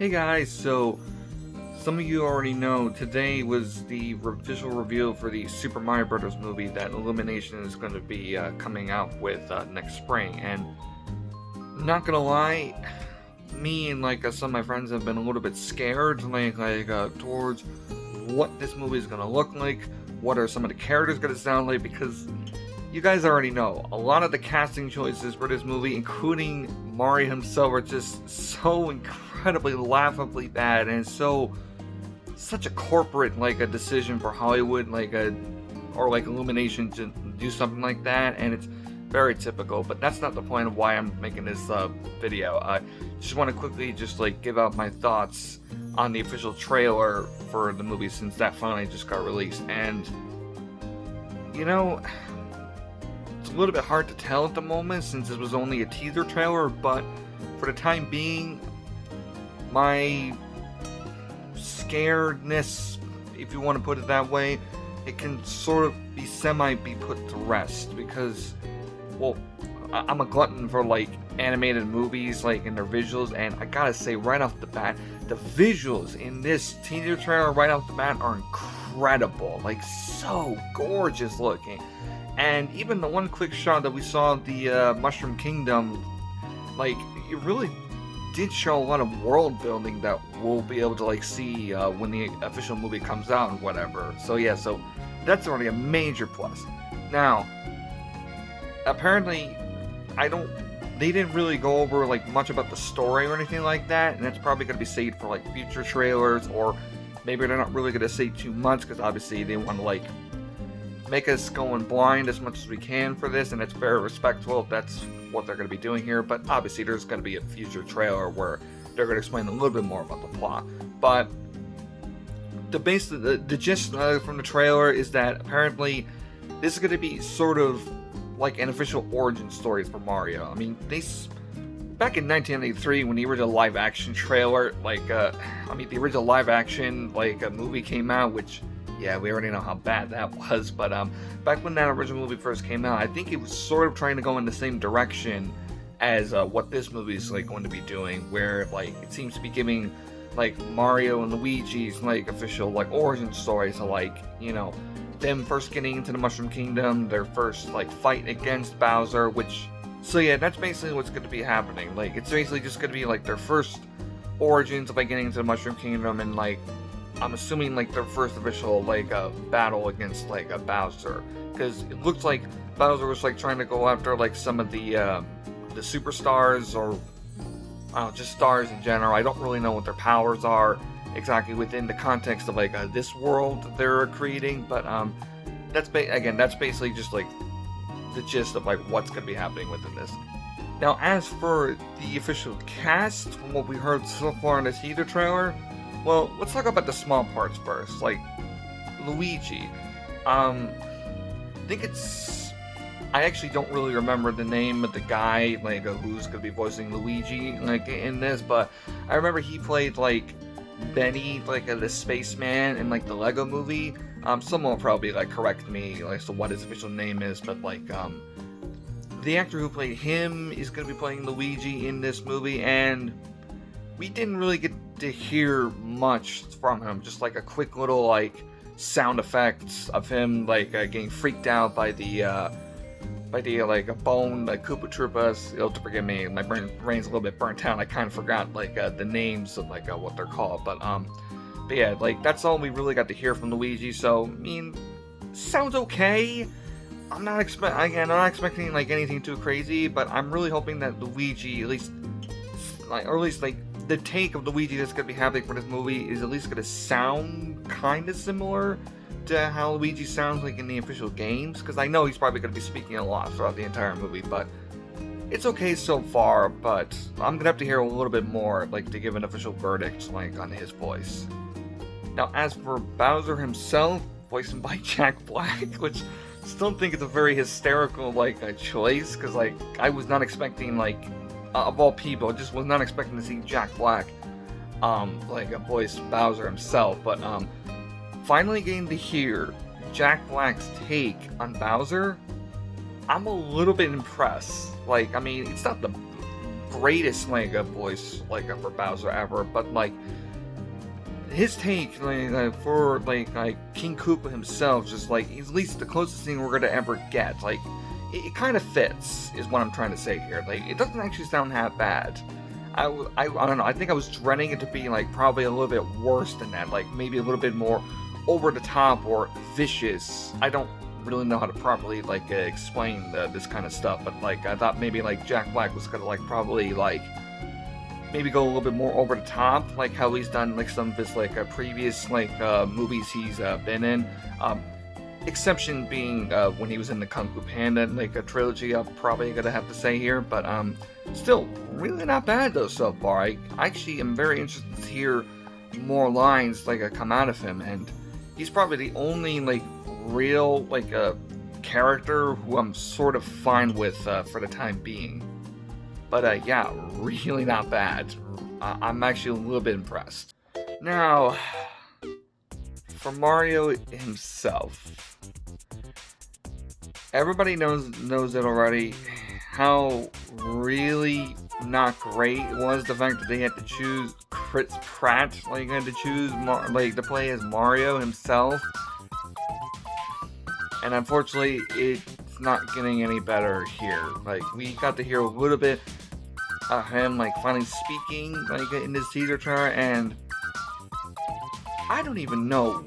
Hey guys, so some of you already know today was the official reveal for the Super Mario Bros. Movie that Illumination is going to be coming out with next spring. And not gonna lie, me and some of my friends have been a little bit scared, towards what this movie is gonna look like. What are some of the characters gonna sound like? Because you guys already know a lot of the casting choices for this movie, including Mario himself, are just so incredibly laughably bad, and it's such a corporate a decision for Hollywood, or Illumination to do something like that, and it's very typical. But that's not the point of why I'm making this video. I just want to quickly give out my thoughts on the official trailer for the movie, since that finally just got released. And it's a little bit hard to tell at the moment since it was only a teaser trailer, but for the time being, my scaredness, if you want to put it that way, it can sort of be put to rest, because, well, I'm a glutton for animated movies in their visuals, and I gotta say right off the bat, the visuals in this teaser trailer right off the bat are incredible, so gorgeous looking. And even the one quick shot that we saw of the Mushroom Kingdom, it really did show a lot of world building that we'll be able to see when the official movie comes out and whatever. So yeah, so that's already a major plus. Now, apparently, they didn't really go over much about the story or anything like that, and that's probably going to be saved for future trailers, or maybe they're not really going to say too much because obviously they want to make us go in blind as much as we can for this, and it's very respectful if that's what they're going to be doing here. But obviously there's going to be a future trailer where they're going to explain a little bit more about the plot. But the gist from the trailer is that apparently this is going to be sort of an official origin story for Mario. I mean, back in 1993 when the original live action trailer, the original live action movie came out, which, yeah, we already know how bad that was, but back when that original movie first came out, I think it was sort of trying to go in the same direction as what this movie is going to be doing, where it seems to be giving Mario and Luigi's official origin story. So them first getting into the Mushroom Kingdom, their first fight against Bowser, which, so yeah, that's basically what's going to be happening. It's basically just going to be their first origins of getting into the Mushroom Kingdom, and I'm assuming their first official battle against a Bowser, because it looks like Bowser was trying to go after some of the superstars, or I don't know, just stars in general. I don't really know what their powers are exactly within the context of this world they're creating, but that's basically just the gist of what's going to be happening within this. Now, as for the official cast, from what we heard so far in this teaser trailer, well, let's talk about the small parts first. Luigi. I think I actually don't really remember the name of the guy, who's gonna be voicing Luigi, in this, but I remember he played, Benny, the spaceman in, the Lego movie. Someone will probably, correct me, as to what his official name is, but, the actor who played him is gonna be playing Luigi in this movie, and we didn't really get to hear much from him, just a quick little sound effects of him getting freaked out by the a bone Koopa Troopas. You'll have to forgive me, my brain's a little bit burnt out. I kind of forgot the names of what they're called, but yeah, that's all we really got to hear from Luigi. So I mean, sounds okay. I'm not expecting anything too crazy, but I'm really hoping that Luigi, at least the take of Luigi that's going to be happening for this movie is at least going to sound kind of similar to how Luigi sounds in the official games, because I know he's probably going to be speaking a lot throughout the entire movie, but it's okay so far. But I'm going to have to hear a little bit more to give an official verdict on his voice. Now, as for Bowser himself, voiced by Jack Black, which I still think it's a very hysterical choice, because I was not expecting of all people, I just was not expecting to see Jack Black a voice Bowser himself, but finally getting to hear Jack Black's take on Bowser, I'm a little bit impressed. I mean, it's not the greatest like a voice like for Bowser ever, but like his take for like King Koopa himself, just like at least the closest thing we're gonna ever get. Like it kind of fits, is what I'm trying to say here. Like it doesn't actually sound half bad. I don't know. I think I was dreading it to be like probably a little bit worse than that. Like maybe a little bit more over the top or vicious. I don't really know how to properly like explain this kind of stuff, but like I thought maybe like Jack Black was gonna like probably like maybe go a little bit more over the top, like how he's done like some of his like previous like movies he's been in. Exception being when he was in the Kung Fu Panda like a trilogy, I'm probably gonna have to say here, but still really not bad though so far. I actually am very interested to hear more lines like come out of him, and he's probably the only like real like character who I'm sort of fine with for the time being. But yeah, really not bad. I'm actually a little bit impressed. Now, for Mario himself, everybody knows it already. How really not great was the fact that they had to choose Chris Pratt, like had to choose to play as Mario himself. And unfortunately, it's not getting any better here. Like, we got to hear a little bit of him, like, finally speaking, like, in this teaser trailer, and I don't even know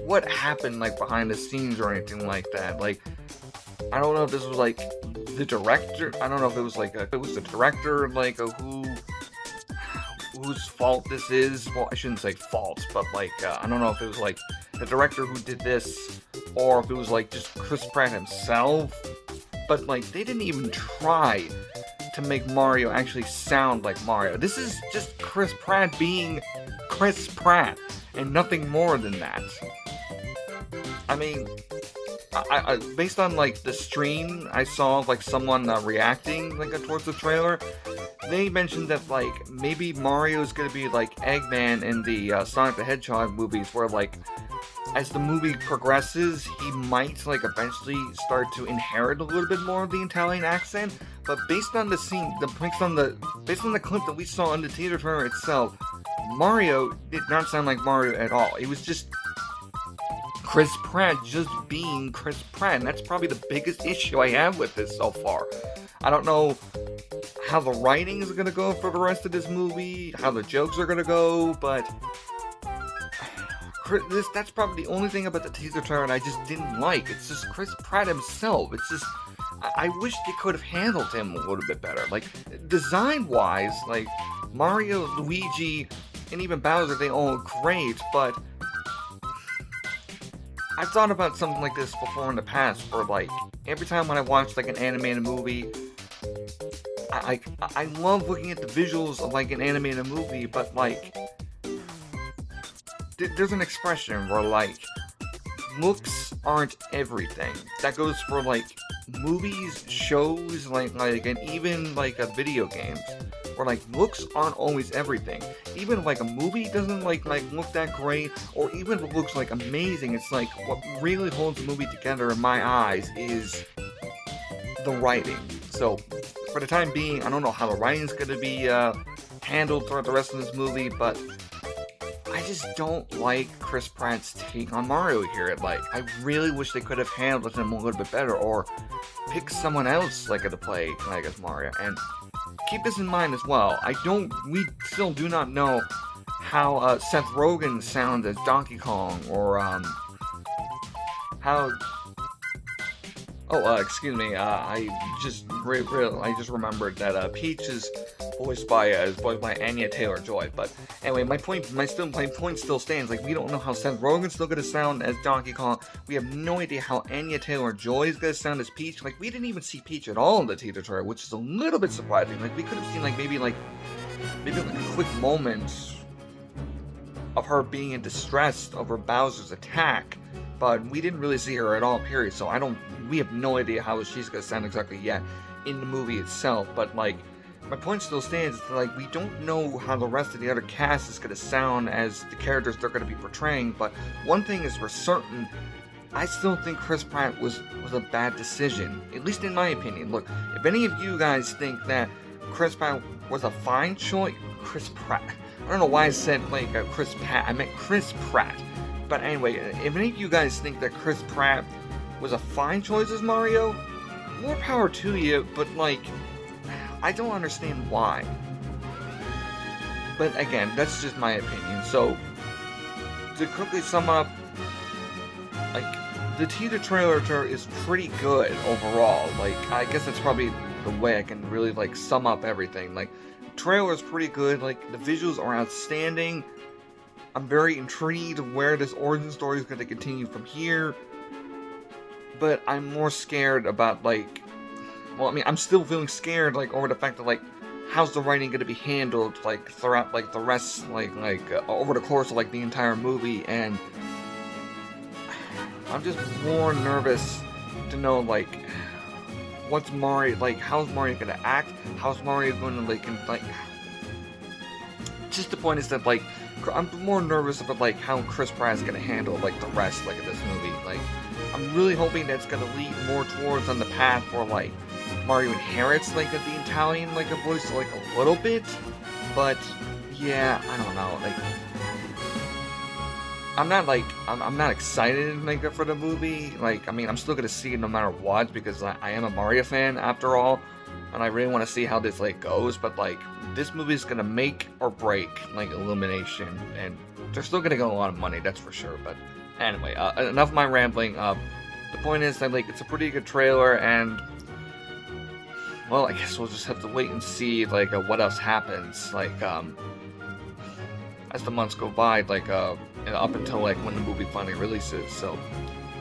what happened, like, behind the scenes or anything like that. Like, I don't know if this was, like, the director. I don't know if it was, like, if it was the director, like, whose fault this is. Well, I shouldn't say fault, but, like, I don't know if it was, like, the director who did this, or if it was like just Chris Pratt himself, but like they didn't even try to make Mario actually sound like Mario. This is just Chris Pratt being Chris Pratt and nothing more than that. I mean, I based on like the stream I saw like someone reacting like towards the trailer, they mentioned that like maybe Mario's gonna be like Eggman in the Sonic the Hedgehog movies, where like as the movie progresses, he might like eventually start to inherit a little bit more of the Italian accent. But based on the scene, based on the clip that we saw in the teaser trailer itself, Mario did not sound like Mario at all. It was just Chris Pratt just being Chris Pratt, and that's probably the biggest issue I have with this so far. I don't know how the writing is gonna go for the rest of this movie, how the jokes are gonna go, but that's probably the only thing about the teaser trailer I just didn't like. It's just Chris Pratt himself. It's just, I wish they could have handled him a little bit better. Like, design-wise, like, Mario, Luigi, and even Bowser, they all look great, but I've thought about something like this before in the past, where, like, every time when I watch, like, an animated movie, I love looking at the visuals of, like, an animated movie, but, like, there's an expression where, like, looks aren't everything. That goes for, like, movies, shows, like and even, like, video games. Where, like, looks aren't always everything. Even if, like, a movie doesn't, like look that great, or even if it looks, like, amazing, it's, like, what really holds the movie together in my eyes is the writing. So, for the time being, I don't know how the writing's gonna be, handled throughout the rest of this movie, but I just don't like Chris Pratt's take on Mario here. Like, I really wish they could have handled him a little bit better, or pick someone else like to play like as Mario. And keep this in mind as well. We still do not know how Seth Rogen sounds as Donkey Kong, or how. Oh, excuse me. I just remembered that Peach is voiced by Anya Taylor-Joy. But anyway, my point still stands. Like, we don't know how Seth Rogen's still gonna sound as Donkey Kong. We have no idea how Anya Taylor-Joy is gonna sound as Peach. Like, we didn't even see Peach at all in the teaser trailer, which is a little bit surprising. Like, we could have seen maybe a quick moment of her being in distress over Bowser's attack, but we didn't really see her at all, period. So we have no idea how she's gonna sound exactly yet in the movie itself. But like, my point still stands. Like, we don't know how the rest of the other cast is gonna sound as the characters they're gonna be portraying. But one thing is for certain, I still think Chris Pratt was a bad decision, at least in my opinion. Look, if any of you guys think that Chris Pratt was a fine choice. Chris Pratt. I don't know why I said like Chris Pratt. I meant Chris Pratt. But anyway, if any of you guys think that Chris Pratt was a fine choice as Mario, more power to you. But like, I don't understand why. But again, that's just my opinion. So to quickly sum up, like, the teaser trailer is pretty good overall. Like, I guess that's probably the way I can really, like, sum up everything. Like, trailer is pretty good. Like, the visuals are outstanding. I'm very intrigued where this origin story is going to continue from here. But I'm more scared about, like, well, I mean, I'm still feeling scared, like, over the fact that, like, how's the writing going to be handled, like, throughout, like, the rest, over the course of, like, the entire movie, and I'm just more nervous to know, like, what's Mario, like, how's Mario gonna act? How's Mario gonna, like, just the point is that, like, I'm more nervous about, like, how Chris Pratt is gonna handle, like, the rest, like, of this movie. Like, I'm really hoping that it's gonna lead more towards on the path where, like, Mario inherits, like, the Italian, like, a voice, like, a little bit, but, yeah, I don't know, like, I'm not excited, like, for the movie. Like, I mean, I'm still gonna see it no matter what, because I am a Mario fan, after all, and I really want to see how this, like, goes, but, like, this movie is gonna make or break, like, Illumination, and they're still gonna get a lot of money, that's for sure, but anyway, enough of my rambling. The point is that, like, it's a pretty good trailer, and, well, I guess we'll just have to wait and see, like, what else happens, like, as the months go by, like, up until, like, when the movie finally releases. So,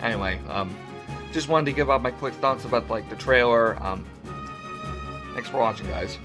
anyway, just wanted to give out my quick thoughts about, like, the trailer. Thanks for watching, guys.